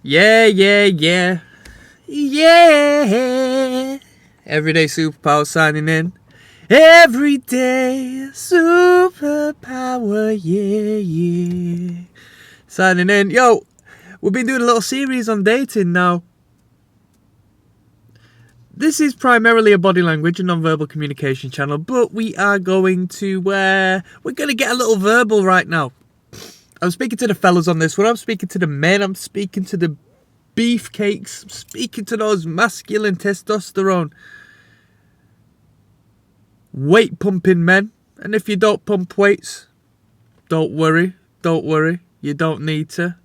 Yeah, yeah, yeah. Yeah. Everyday Superpower signing in. Everyday Superpower, yeah, yeah. Signing in. Yo, we've been doing a little series on dating now. This is primarily a body language and non-verbal communication channel, but we are going to, we're going to get a little verbal right now. I'm speaking to the fellas on this one. I'm speaking to the men. I'm speaking to the beefcakes. I'm speaking to those masculine testosterone weight pumping men. And if you don't pump weights, don't worry. Don't worry. You don't need to.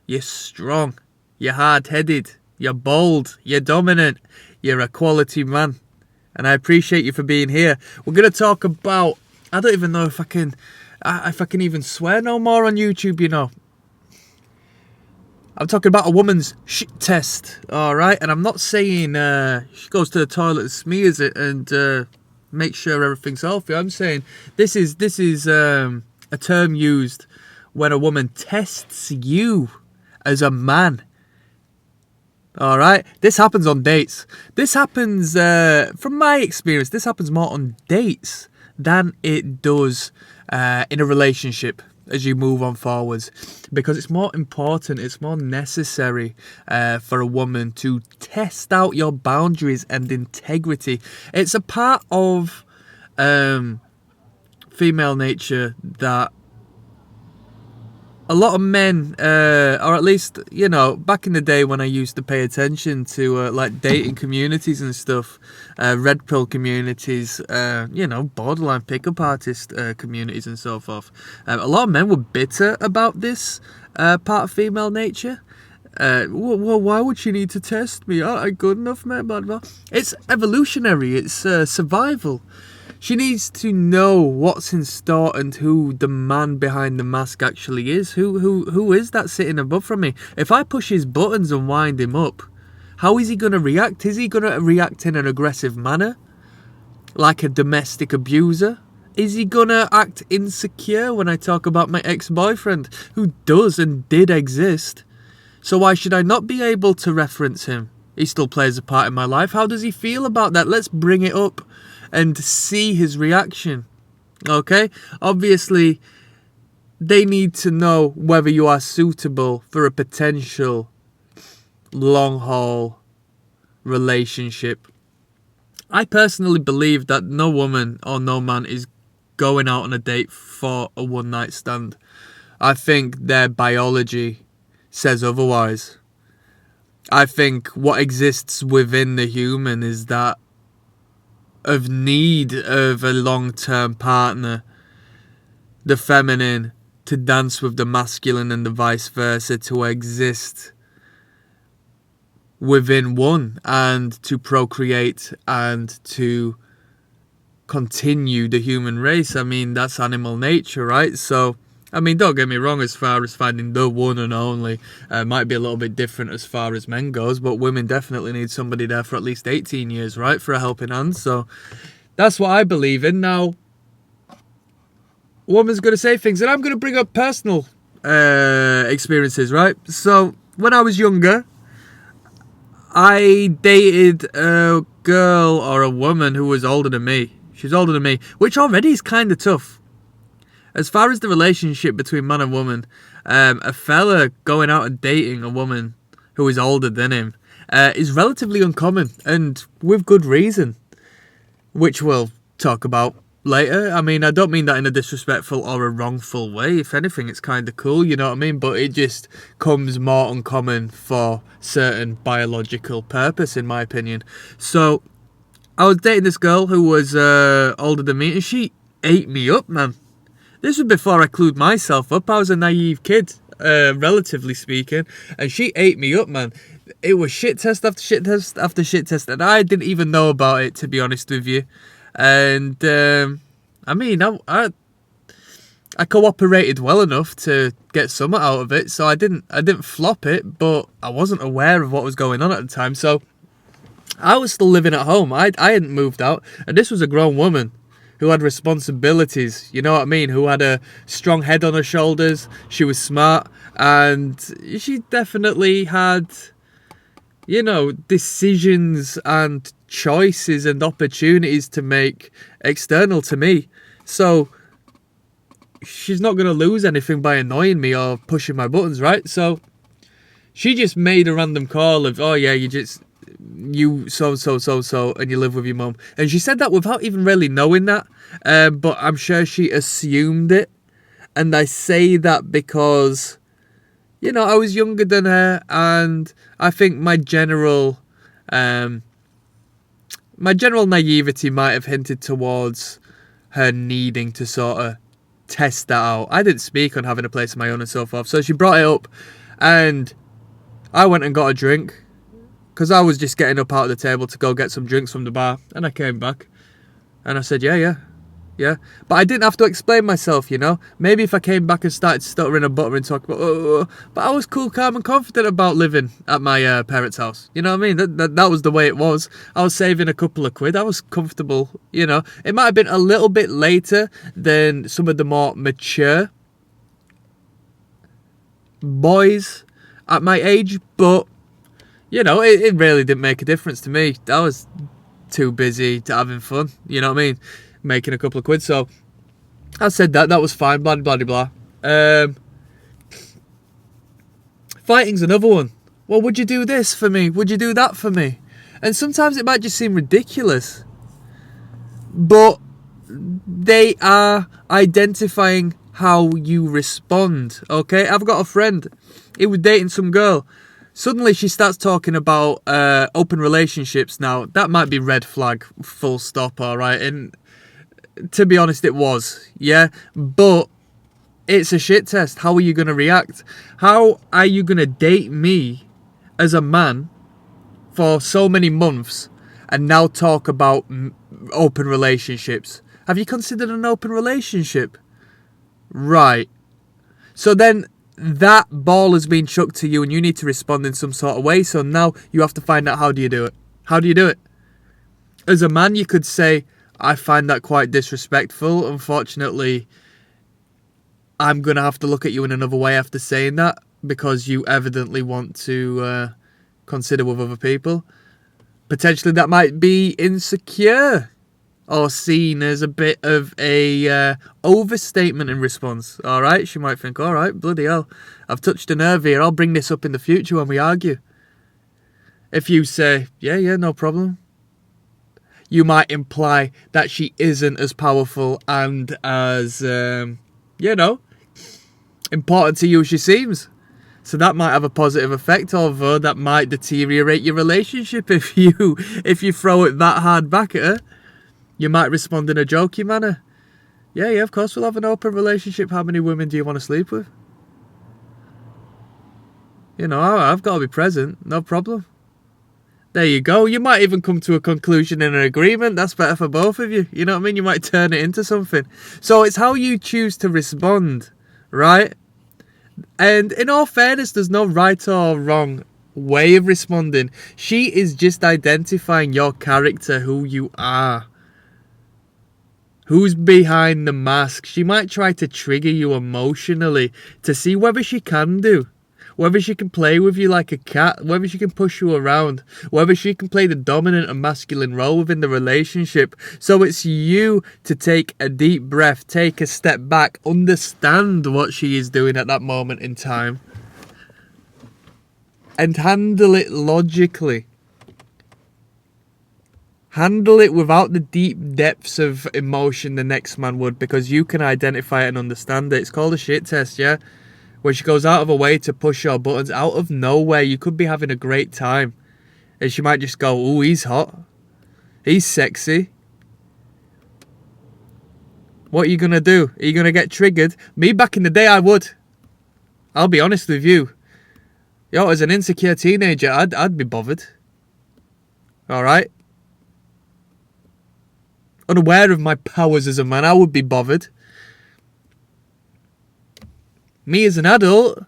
You're strong. You're hard-headed. You're bold. You're dominant. You're a quality man. And I appreciate you for being here. We're going to talk about... I don't even know if I can even swear no more on YouTube, you know. I'm talking about a woman's shit test, alright? And I'm not saying she goes to the toilet and smears it and makes sure everything's healthy. I'm saying this is a term used when a woman tests you as a man. Alright? This happens on dates. This happens, from my experience, this happens more on dates than it does in a relationship as you move on forwards, because it's more important, it's more necessary for a woman to test out your boundaries and integrity. It's a part of female nature that a lot of men, or at least, you know, back in the day when I used to pay attention to like dating communities and stuff, red pill communities, you know, borderline pickup artist communities and so forth, a lot of men were bitter about this part of female nature. Well, why would she need to test me? Aren't I good enough, man? Blah, blah. It's evolutionary. It's survival. She needs to know what's in store and who the man behind the mask actually is. Who is that sitting above from me? If I push his buttons and wind him up, how is he going to react? Is he going to react in an aggressive manner? Like a domestic abuser? Is he going to act insecure when I talk about my ex-boyfriend, who does and did exist? So why should I not be able to reference him? He still plays a part in my life. How does he feel about that? Let's bring it up and see his reaction. Okay? Obviously, they need to know whether you are suitable for a potential long-haul relationship. I personally believe that no woman or no man is going out on a date for a one-night stand. I think their biology says otherwise. I think what exists within the human is that of need of a long-term partner, the feminine to dance with the masculine and the vice versa, to exist within one and to procreate and to continue the human race. I mean, that's animal nature, right? So, I mean, don't get me wrong, as far as finding the one and only, might be a little bit different as far as men goes, but women definitely need somebody there for at least 18 years, right, for a helping hand. So that's what I believe in. Now, a woman's going to say things, and I'm going to bring up personal experiences, right? So when I was younger, I dated a girl or a woman who was older than me. She was older than me, which already is kind of tough. As far as the relationship between man and woman, a fella going out and dating a woman who is older than him is relatively uncommon, and with good reason, which we'll talk about later. I mean, I don't mean that in a disrespectful or a wrongful way. If anything, it's kind of cool, you know what I mean? But it just comes more uncommon for certain biological purpose, in my opinion. So, I was dating this girl who was older than me, and she ate me up, man. This was before I clued myself up. I was a naive kid, relatively speaking, and she ate me up, man. It was shit test after shit test after shit test, and I didn't even know about it, to be honest with you. And I mean, I cooperated well enough to get something out of it, so I didn't flop it, but I wasn't aware of what was going on at the time. So I was still living at home. I hadn't moved out, and this was a grown woman who had responsibilities, you know what I mean, who had a strong head on her shoulders. She was smart, and she definitely had, you know, decisions and choices and opportunities to make external to me. So she's not going to lose anything by annoying me or pushing my buttons, right? So she just made a random call of, oh yeah, you so, and you live with your mum. And she said that without even really knowing that. But I'm sure she assumed it. And I say that because, you know, I was younger than her, and I think my general naivety might have hinted towards her needing to sort of test that out. I didn't speak on having a place of my own and so forth. So she brought it up, and I went and got a drink, because I was just getting up out of the table to go get some drinks from the bar. And I came back, and I said, yeah. But I didn't have to explain myself, you know. Maybe if I came back and started stuttering and buttering, talking about, but I was cool, calm and confident about living at my parents' house. You know what I mean? That was the way it was. I was saving a couple of quid. I was comfortable, you know. It might have been a little bit later than some of the more mature boys at my age, but, you know, it really didn't make a difference to me. I was too busy to having fun, you know what I mean? Making a couple of quid. So I said that was fine, blah blah blah blah. Fighting's another one. Well, would you do this for me? Would you do that for me? And sometimes it might just seem ridiculous, but they are identifying how you respond. Okay, I've got a friend. He was dating some girl. Suddenly she starts talking about open relationships. Now that might be red flag, full stop. All right, and to be honest, it was, yeah, but it's a shit test. How are you going to react? How are you going to date me as a man for so many months and now talk about open relationships? Have you considered an open relationship? Right. So then that ball has been chucked to you and you need to respond in some sort of way. So now you have to find out, how do you do it? How do you do it? As a man, you could say, I find that quite disrespectful. Unfortunately, I'm going to have to look at you in another way after saying that, because you evidently want to consider with other people. Potentially that might be insecure or seen as a bit of a overstatement in response. All right, she might think, all right, bloody hell, I've touched a nerve here. I'll bring this up in the future when we argue. If you say, yeah, no problem, you might imply that she isn't as powerful and as, you know, important to you as she seems. So that might have a positive effect, although that might deteriorate your relationship if you throw it that hard back at her. You might respond in a jokey manner. Yeah, of course we'll have an open relationship. How many women do you want to sleep with? You know, I've got to be present, no problem. There you go. You might even come to a conclusion and an agreement. That's better for both of you. You know what I mean? You might turn it into something. So it's how you choose to respond, right? And in all fairness, there's no right or wrong way of responding. She is just identifying your character, who you are. Who's behind the mask? She might try to trigger you emotionally to see whether she can do. Whether she can play with you like a cat, whether she can push you around, whether she can play the dominant and masculine role within the relationship. So it's you to take a deep breath, take a step back, understand what she is doing at that moment in time, and handle it logically. Handle it without the deep depths of emotion the next man would, because you can identify it and understand it. It's called a shit test, yeah? Where she goes out of her way to push your buttons out of nowhere. You could be having a great time, and she might just go, "Ooh, he's hot. He's sexy." What are you going to do? Are you going to get triggered? Me, back in the day, I would. I'll be honest with you. Yo, as an insecure teenager, I'd be bothered. All right? Unaware of my powers as a man, I would be bothered. Me as an adult,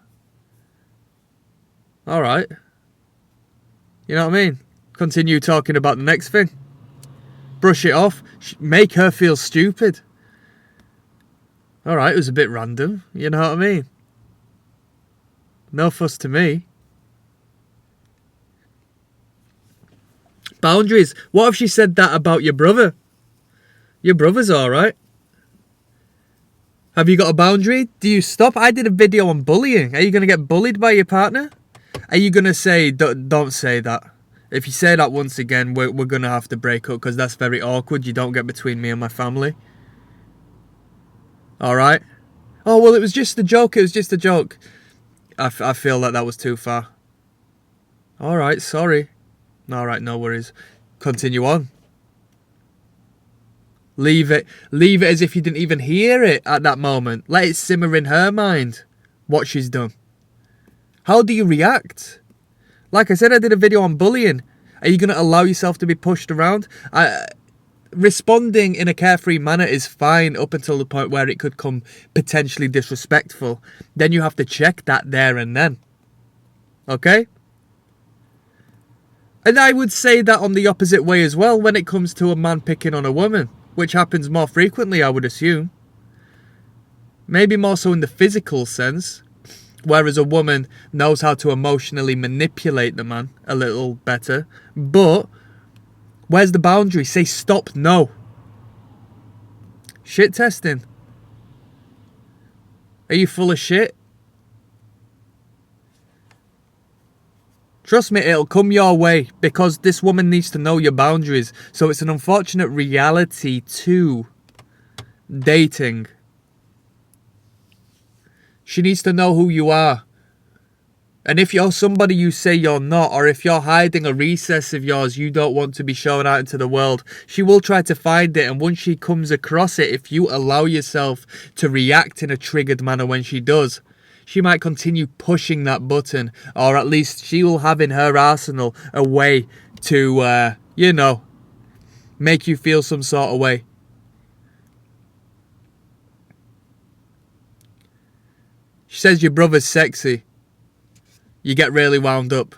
all right. You know what I mean? Continue talking about the next thing. brush it off. Make her feel stupid. Alright, it was a bit random. You know what I mean? No fuss to me. Boundaries. What if she said that about your brother? Your brother's alright. Have you got a boundary? Do you stop? I did a video on bullying. Are you going to get bullied by your partner? Are you going to say, don't say that? If you say that once again, we're going to have to break up because that's very awkward. You don't get between me and my family. Alright? Oh, well, it was just a joke. It was just a joke. I feel like that was too far. Alright, sorry. Alright, no worries. Continue on. Leave it as if you didn't even hear it at that moment. Let it simmer in her mind what she's done. How do you react? Like I said, I did a video on bullying. Are you going to allow yourself to be pushed around? Responding in a carefree manner is fine up until the point where it could come potentially disrespectful. Then you have to check that there and then. Okay? And I would say that on the opposite way as well when it comes to a man picking on a woman. Which happens more frequently, I would assume. Maybe more so in the physical sense. Whereas a woman knows how to emotionally manipulate the man a little better. But, where's the boundary? Say stop, no. Shit testing. Are you full of shit? Trust me, it'll come your way because this woman needs to know your boundaries. So it's an unfortunate reality to dating. She needs to know who you are. And if you're somebody you say you're not, or if you're hiding a recess of yours you don't want to be shown out into the world, she will try to find it. And once she comes across it, if you allow yourself to react in a triggered manner when she does, she might continue pushing that button, or at least she will have in her arsenal a way to, make you feel some sort of way. She says your brother's sexy. You get really wound up.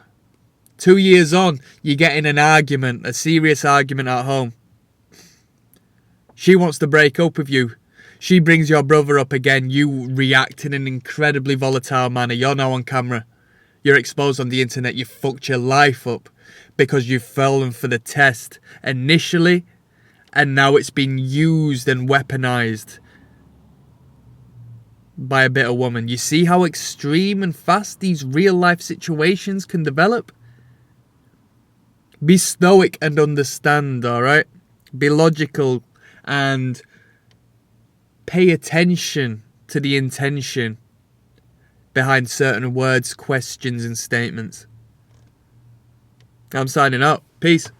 2 years on, you get in an argument, a serious argument at home. She wants to break up with you. She brings your brother up again. You react in an incredibly volatile manner. You're now on camera. You're exposed on the internet. You fucked your life up because you've fallen for the test initially, and now it's been used and weaponized by a bitter woman. You see how extreme and fast these real life situations can develop? Be stoic and understand, alright? Be logical and pay attention to the intention behind certain words, questions, and statements. I'm signing out. Peace.